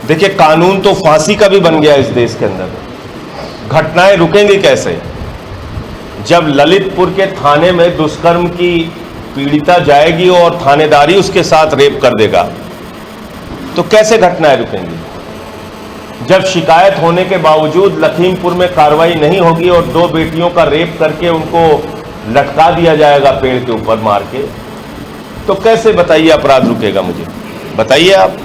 देखिए, कानून तो फांसी का भी बन गया इस देश के अंदर। घटनाएं रुकेंगी कैसे? जब ललितपुर के थाने में दुष्कर्म की पीड़िता जाएगी और थानेदारी उसके साथ रेप कर देगा, तो कैसे घटनाएं रुकेंगी? जब शिकायत होने के बावजूद लखीमपुर में कार्रवाई नहीं होगी और 2 बेटियों का रेप करके उनको लटका दिया जाएगा पेड़ के ऊपर मार के, तो कैसे बताइए अपराध रुकेगा? मुझे बताइए आप,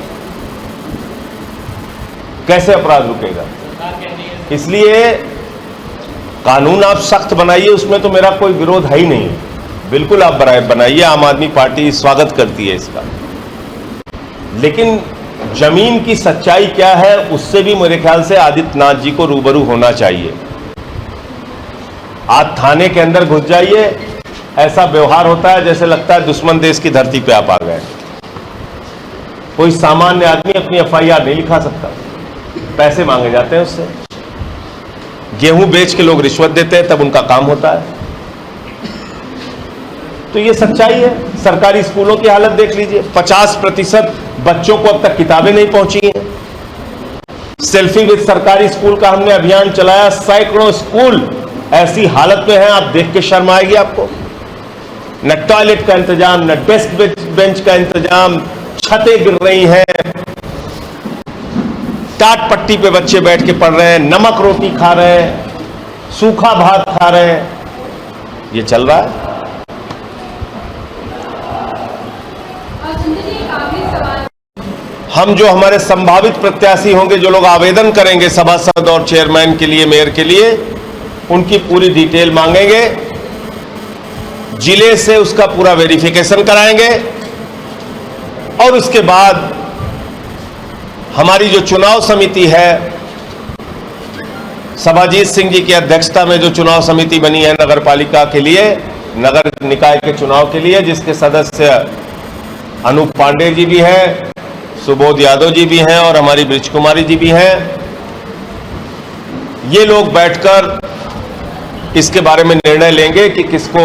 कैसे अपराध रुकेगा? इसलिए कानून आप सख्त बनाइए, उसमें तो मेरा कोई विरोध है ही नहीं, बिल्कुल आप बनाइए। आम आदमी पार्टी स्वागत करती है इसका। लेकिन जमीन की सच्चाई क्या है, उससे भी मेरे ख्याल से आदित्यनाथ जी को रूबरू होना चाहिए। आज थाने के अंदर घुस जाइए, ऐसा व्यवहार होता है जैसे लगता है दुश्मन देश की धरती पे आप आ गए। कोई सामान्य आदमी अपनी एफआईआर नहीं लिखा सकता, पैसे मांगे जाते हैं उससे। गेहूं बेच के लोग रिश्वत देते हैं, तब उनका काम होता है। तो ये सच्चाई है। सरकारी स्कूलों की हालत देख लीजिए, 50% बच्चों को अब तक किताबें नहीं पहुंची हैं। सेल्फी विद सरकारी स्कूल का हमने अभियान चलाया, सैकड़ों स्कूल ऐसी हालत में हैं, आप देख के शर्म आएगी आपको। न टॉयलेट का इंतजाम, न डेस्क बेंच का इंतजाम, छतें गिर रही हैं, टाट पट्टी पे बच्चे बैठ के पढ़ रहे हैं, नमक रोटी खा रहे हैं, सूखा भात खा रहे हैं, ये चल रहा है। हम जो हमारे संभावित प्रत्याशी होंगे, जो लोग आवेदन करेंगे सभासद और चेयरमैन के लिए, मेयर के लिए, उनकी पूरी डिटेल मांगेंगे, जिले से उसका पूरा वेरिफिकेशन कराएंगे और उसके बाद हमारी जो चुनाव समिति है, सभाजीत सिंह जी की अध्यक्षता में जो चुनाव समिति बनी है नगर पालिका के लिए, नगर निकाय के चुनाव के लिए, जिसके सदस्य अनूप पांडे जी भी हैं, सुबोध यादव जी भी हैं और हमारी ब्रिज कुमारी जी भी हैं, ये लोग बैठकर इसके बारे में निर्णय लेंगे कि किसको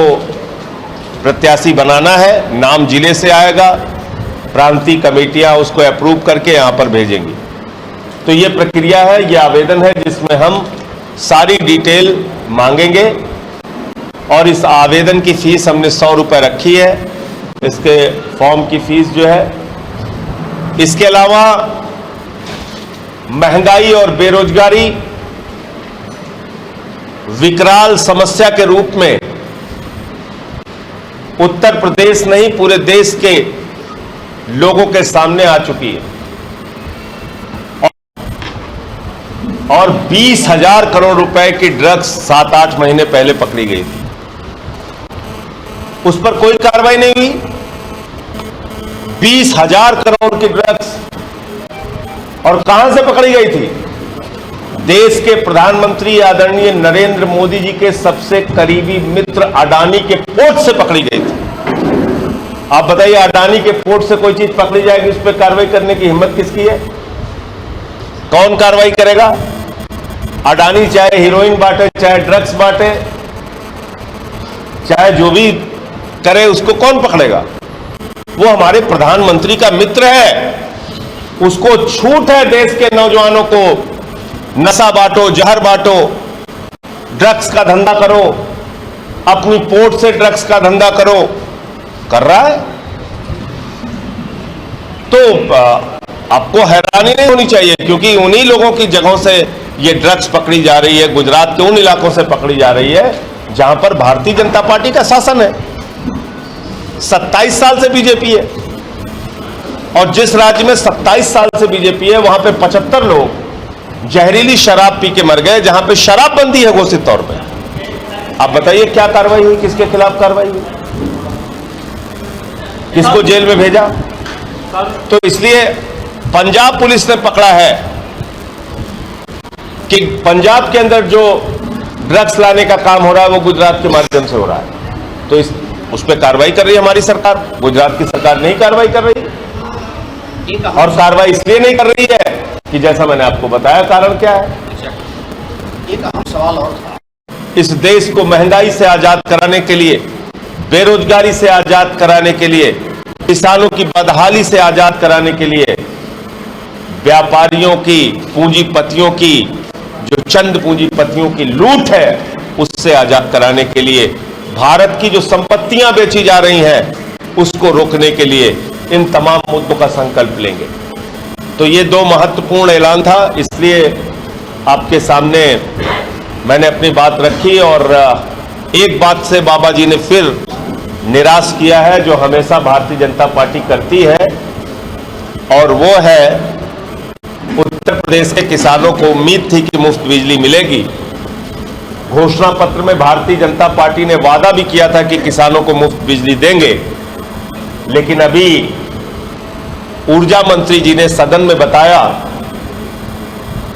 प्रत्याशी बनाना है। नाम जिले से आएगा, प्रांतीय कमेटियां उसको अप्रूव करके यहां पर भेजेंगी। तो ये प्रक्रिया है, ये आवेदन है जिसमें हम सारी डिटेल मांगेंगे और इस आवेदन की फीस हमने 100 रुपए रखी है, इसके फॉर्म की फीस जो है। इसके अलावा महंगाई और बेरोजगारी विकराल समस्या के रूप में उत्तर प्रदेश नहीं पूरे देश के लोगों के सामने आ चुकी है और 20,000 करोड़ रुपए की ड्रग्स 7-8 महीने पहले पकड़ी गई थी, उस पर कोई कार्रवाई नहीं हुई। 20,000 करोड़ की ड्रग्स, और कहां से पकड़ी गई थी? देश के प्रधानमंत्री आदरणीय नरेंद्र मोदी जी के सबसे करीबी मित्र अडानी के पोर्ट से पकड़ी गई थी। आप बताइए, अडानी के पोर्ट से कोई चीज पकड़ी जाएगी, उस पर कार्रवाई करने की हिम्मत किसकी है? कौन कार्रवाई करेगा? अडानी चाहे हीरोइन बांटे, चाहे ड्रग्स बांटे, चाहे जो भी करे, उसको कौन पकड़ेगा? वो हमारे प्रधानमंत्री का मित्र है, उसको छूट है देश के नौजवानों को नशा बांटो, जहर बांटो, ड्रग्स का धंधा करो, अपनी पोर्ट से ड्रग्स का धंधा करो, कर रहा है। तो आपको हैरानी नहीं होनी चाहिए, क्योंकि उन्हीं लोगों की जगहों से ये ड्रग्स पकड़ी जा रही है, गुजरात के उन इलाकों से पकड़ी जा रही है जहां पर भारतीय जनता पार्टी का शासन है। 27 साल से बीजेपी है, और जिस राज्य में 27 साल से बीजेपी है वहां पे 75 लोग जहरीली शराब पी के मर गए, जहां पे शराबबंदी है घोषित तौर पे। आप बताइए क्या कार्रवाई हुई, किसके खिलाफ कार्रवाई हुई, किसको जेल में भेजा? तो इसलिए पंजाब पुलिस ने पकड़ा है कि पंजाब के अंदर जो ड्रग्स लाने का काम हो रहा है वो गुजरात के माध्यम से हो रहा है, तो उस पर कार्रवाई कर रही है हमारी सरकार। गुजरात की सरकार नहीं कार्रवाई कर रही, और कार्रवाई इसलिए नहीं कर रही है कि जैसा मैंने आपको बताया कारण क्या है। एक अहम सवाल और था, इस देश को महंगाई से आजाद कराने के लिए, बेरोजगारी से आजाद कराने के लिए, किसानों की बदहाली से आजाद कराने के लिए व्यापारियों की, पूंजीपतियों की, जो चंद पूंजीपतियों की लूट है, उससे आजाद कराने के लिए, भारत की जो संपत्तियां बेची जा रही हैं, उसको रोकने के लिए इन तमाम मुद्दों का संकल्प लेंगे। तो ये दो महत्वपूर्ण ऐलान था, इसलिए आपके सामने मैंने अपनी बात रखी। और एक बात से बाबा जी ने फिर निराश किया है, जो हमेशा भारतीय जनता पार्टी करती है, और वो है उत्तर प्रदेश के किसानों को उम्मीद थी कि मुफ्त बिजली मिलेगी। घोषणा पत्र में भारतीय जनता पार्टी ने वादा भी किया था कि किसानों को मुफ्त बिजली देंगे, लेकिन अभी ऊर्जा मंत्री जी ने सदन में बताया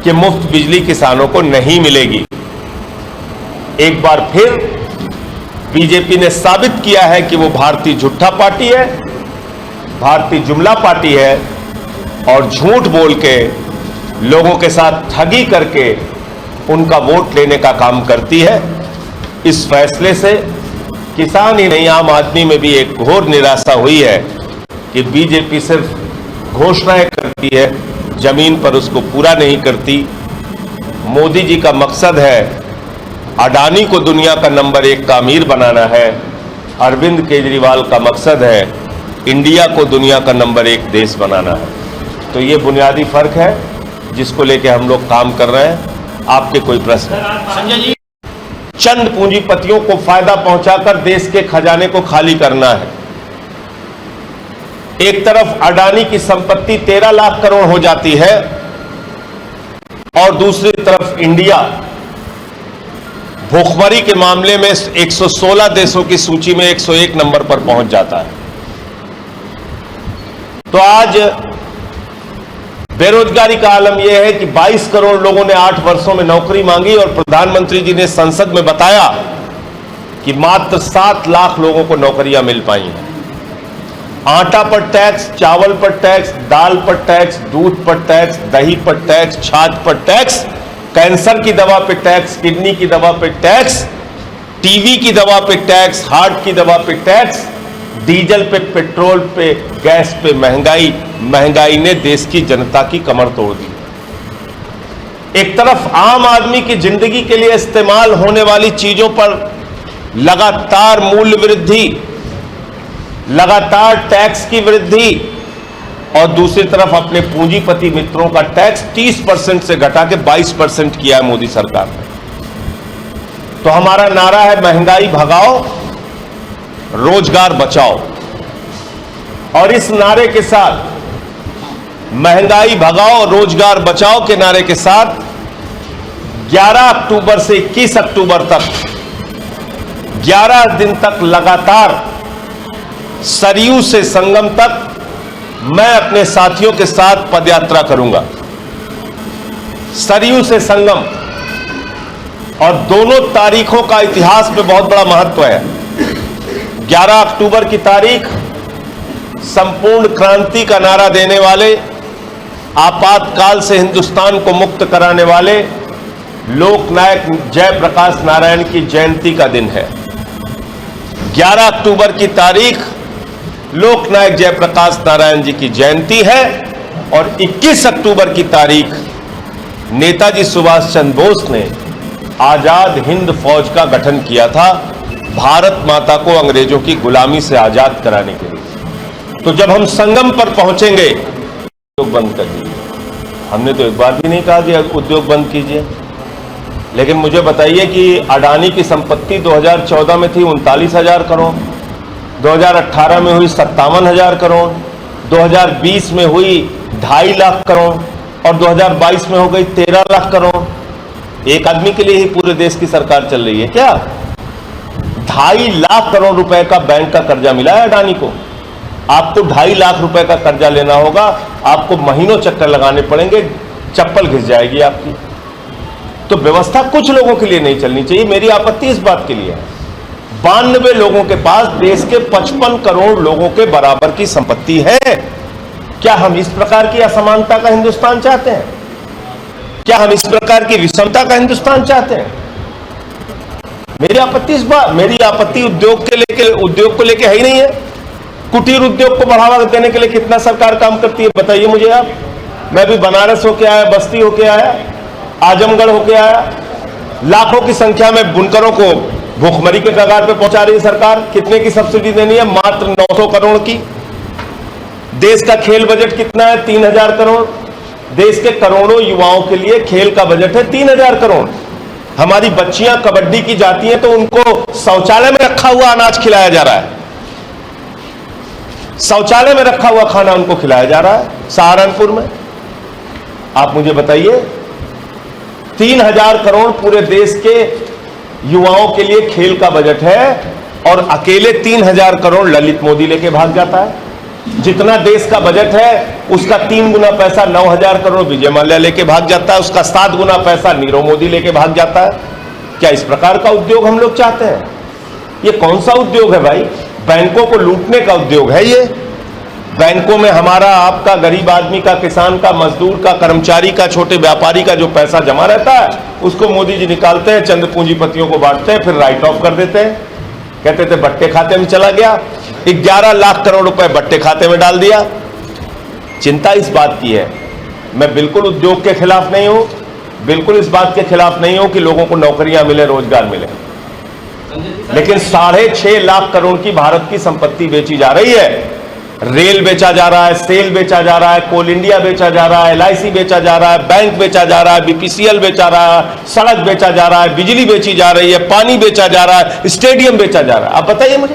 कि मुफ्त बिजली किसानों को नहीं मिलेगी। एक बार फिर बीजेपी ने साबित किया है कि वो भारतीय झूठा पार्टी है, भारतीय जुमला पार्टी है, और झूठ बोल के लोगों के साथ ठगी करके उनका वोट लेने का काम करती है। इस फैसले से किसान ही नहीं, आम आदमी में भी एक घोर निराशा हुई है कि बीजेपी सिर्फ घोषणाएं करती है, जमीन पर उसको पूरा नहीं करती। मोदी जी का मकसद है अडानी को दुनिया का नंबर 1 का अमीर बनाना है, अरविंद केजरीवाल का मकसद है इंडिया को दुनिया का नंबर 1 देश बनाना है। तो ये बुनियादी फर्क है जिसको लेके हम लोग काम कर रहे हैं। आपके कोई प्रश्न? संजय जी, चंद पूंजीपतियों को फायदा पहुंचाकर देश के खजाने को खाली करना है। एक तरफ अडानी की संपत्ति 13 लाख करोड़ हो जाती है, और दूसरी तरफ इंडिया भूखमरी के मामले में 116 देशों की सूची में 101 नंबर पर पहुंच जाता है। तो आज बेरोजगारी का आलम यह है कि 22 करोड़ लोगों ने 8 वर्षों में नौकरी मांगी, और प्रधानमंत्री जी ने संसद में बताया कि मात्र 7 लाख लोगों को नौकरियां मिल पाई हैं। आटा पर टैक्स, चावल पर टैक्स, दाल पर टैक्स, दूध पर टैक्स, दही पर टैक्स, छाछ पर टैक्स, कैंसर की दवा पे टैक्स, किडनी की दवा पे टैक्स, टीबी की दवा पे टैक्स, हार्ट की दवा पे टैक्स, डीजल पे, पेट्रोल पे, गैस पे महंगाई ने देश की जनता की कमर तोड़ दी। एक तरफ आम आदमी की जिंदगी के लिए इस्तेमाल होने वाली चीजों पर लगातार मूल्य वृद्धि, लगातार टैक्स की वृद्धि, और दूसरी तरफ अपने पूंजीपति मित्रों का टैक्स 30% से घटा के 22% किया है मोदी सरकार ने। तो हमारा नारा है महंगाई भगाओ, रोजगार बचाओ। और इस नारे के साथ, महंगाई भगाओ रोजगार बचाओ के नारे के साथ, 11 अक्टूबर से 21 अक्टूबर तक 11 दिन तक लगातार सरयू से संगम तक मैं अपने साथियों के साथ पदयात्रा करूंगा। सरयू से संगम, और दोनों तारीखों का इतिहास में बहुत बड़ा महत्व है। 11 अक्टूबर की तारीख संपूर्ण क्रांति का नारा देने वाले, आपातकाल से हिंदुस्तान को मुक्त कराने वाले लोकनायक जयप्रकाश नारायण की जयंती का दिन है। 11 अक्टूबर की तारीख लोकनायक जयप्रकाश नारायण जी की जयंती है, और 21 अक्टूबर की तारीख नेताजी सुभाष चंद्र बोस ने आजाद हिंद फौज का गठन किया था, भारत माता को अंग्रेजों की गुलामी से आजाद कराने के लिए। तो जब हम संगम पर पहुंचेंगे, उद्योग बंद कर दीजिए। हमने तो एक बार भी नहीं कहा कि उद्योग बंद कीजिए, लेकिन मुझे बताइए कि अडानी की संपत्ति 2014 में थी 39,000 करोड़, 2018 में हुई 57,000 करोड़, 2020 में हुई 2.5 लाख करोड़, और 2022 में हो गई 13 लाख करोड़। एक आदमी के लिए ही पूरे देश की सरकार चल रही है क्या? 2.5 लाख करोड़ रुपए का बैंक का कर्जा मिला है अडानी को। आपको 2.5 लाख रुपए का कर्जा लेना होगा, आपको महीनों चक्कर लगाने पड़ेंगे, चप्पल घिस जाएगी आपकी। तो व्यवस्था कुछ लोगों के लिए नहीं चलनी चाहिए। मेरी आपत्ति इस बात के लिए है, 92 लोगों के पास देश के 55 करोड़ लोगों के बराबर की संपत्ति है। क्या हम इस प्रकार की असमानता का हिंदुस्तान चाहते हैं? क्या हम इस प्रकार की विषमता का हिंदुस्तान चाहते हैं? मेरी आपत्ति उद्योग को लेके है ही नहीं है। कुटीर उद्योग को बढ़ावा देने के लिए कितना सरकार काम करती है, बताइए मुझे आप। मैं भी बनारस होके आया, बस्ती होके आया, आजमगढ़ होके आया। लाखों की संख्या में बुनकरों को भूखमरी के कगार पे पहुंचा रही है सरकार। कितने की सब्सिडी देनी है? मात्र 900 करोड़ की। देश का खेल बजट कितना है? 3000 करोड़। देश के करोड़ों युवाओं के लिए खेल का बजट है 3000 करोड़। हमारी बच्चियां कबड्डी की जाती हैं तो उनको शौचालय में रखा हुआ अनाज खिलाया जा रहा है, शौचालय में रखा हुआ खाना उनको खिलाया जा रहा है सहारनपुर में। आप मुझे बताइए, 3000 करोड़ पूरे देश के युवाओं के लिए खेल का बजट है और अकेले 3000 करोड़ ललित मोदी लेके भाग जाता है। जितना देश का बजट है उसका 3 गुना पैसा 9000 करोड़ विजय माल्या लेके भाग जाता है, उसका 7 गुना पैसा नीरव मोदी लेके भाग जाता है। क्या इस प्रकार का उद्योग हम लोग चाहते हैं? ये कौन सा उद्योग है भाई? बैंकों को लूटने का उद्योग है ये। बैंकों में हमारा, आपका, गरीब आदमी का, किसान का, मजदूर का, कर्मचारी का, छोटे व्यापारी का जो पैसा जमा रहता है उसको मोदी जी निकालते हैं, चंद पूंजीपतियों को बांटते हैं, फिर राइट ऑफ कर देते हैं। कहते थे बट्टे खाते में चला गया, 11 लाख करोड़ रुपए बट्टे खाते में डाल दिया। चिंता इस बात की है, मैं बिल्कुल उद्योग के खिलाफ नहीं हूं, बिल्कुल इस बात के खिलाफ नहीं हूं कि लोगों को नौकरियां मिले, रोजगार मिले, लेकिन 6.5 लाख करोड़ की भारत की संपत्ति बेची जा रही है। रेल बेचा जा रहा है, सेल बेचा जा रहा है, कोल इंडिया बेचा जा रहा है, LIC बेचा जा रहा है, बैंक बेचा जा रहा है, BPCL बेचा रहा है, सड़क बेचा जा रहा है, बिजली बेची जा रही है, पानी बेचा जा रहा है, स्टेडियम बेचा जा रहा है। आप बताइए मुझे।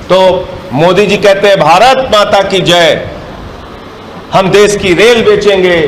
तो मोदी जी कहते हैं भारत माता की जय, हम देश की रेल बेचेंगे,